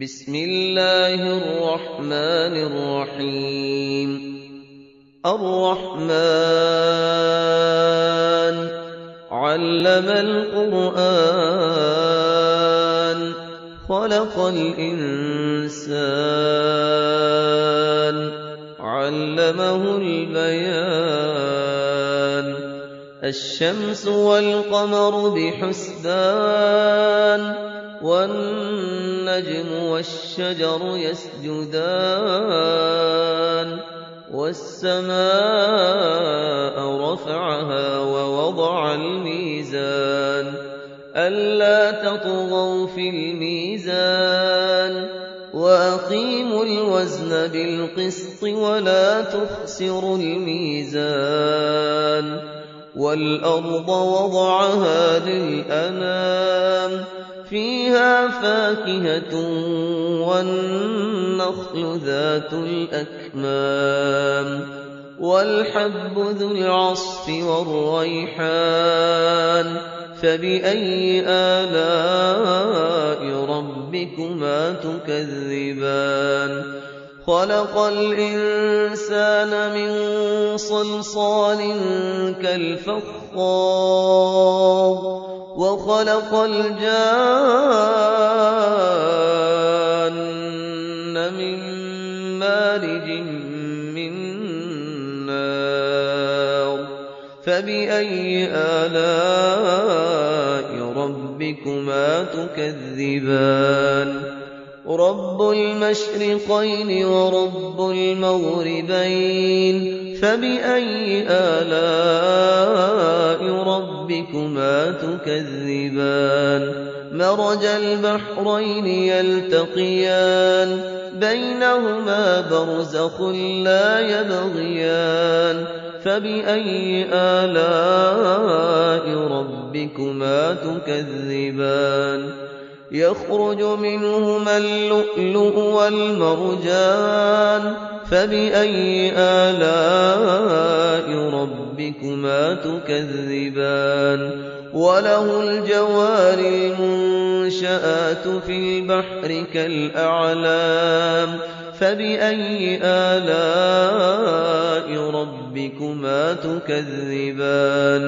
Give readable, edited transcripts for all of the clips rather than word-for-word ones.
بسم الله الرحمن الرحيم. الرحمن علم القرآن خلق الإنسان علمه البيان. الشمس والقمر بحسبان والنجم والشجر يسجدان. والسماء رفعها ووضع الميزان ألا تطغوا في الميزان وأقيموا الوزن بالقسط ولا تخسروا الميزان. والأرض وضعها للأنام فيها فاكهة والنخل ذات الأكمام والحب ذو العصف والريحان. فبأي آلاء ربكما تكذبان؟ خلق الإنسان من صلصال كالفخار وخلق الجان من مارج من نار. فبأي آلاء ربكما تكذبان؟ رب المشرقين ورب المغربين. فبأي آلاء ربكما تكذبان؟ مرج البحرين يلتقيان بينهما برزخ لا يبغيان. فبأي آلاء ربكما تكذبان؟ يخرج منهما اللؤلؤ والمرجان. فبأي آلاء ربكما تكذبان؟ وله الجوار المنشآت في البحر كالأعلام. فبأي آلاء ربكما تكذبان؟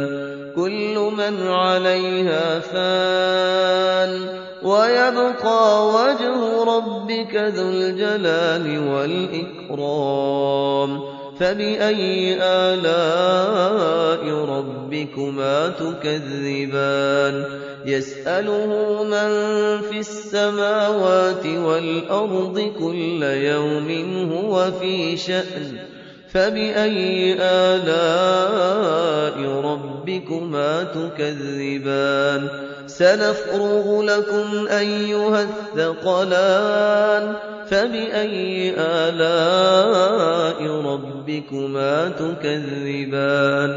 كل من عليها فان ويبقى وجه ربك ذو الجلال والإكرام. فبأي آلاء ربكما تكذبان؟ يسأله من في السماوات والأرض كل يوم هو في شأن. فبأي آلاء ربكما تكذبان؟ سنفرغ لكم أيها الثقلان. فبأي آلاء ربكما تكذبان؟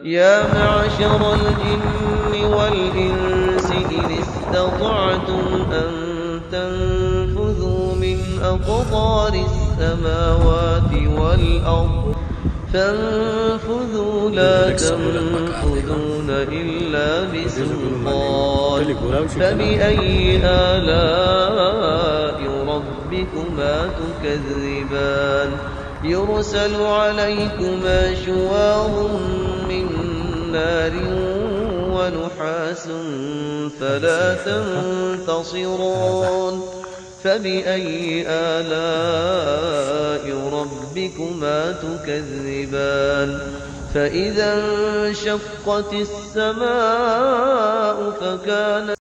يا معشر الجن والإنس إن استطعتم أن تنفذوا من أقطار السماوات والأرض فانفذوا لا تنفذون إلا بسلطان. فبأي آلاء ربكما تكذبان؟ يرسل عليكما شواظ من نار ونحاس فلا تنتصران. فبأي آلاء ربكما تكذبان؟ فإذا انشقت السماء فكانت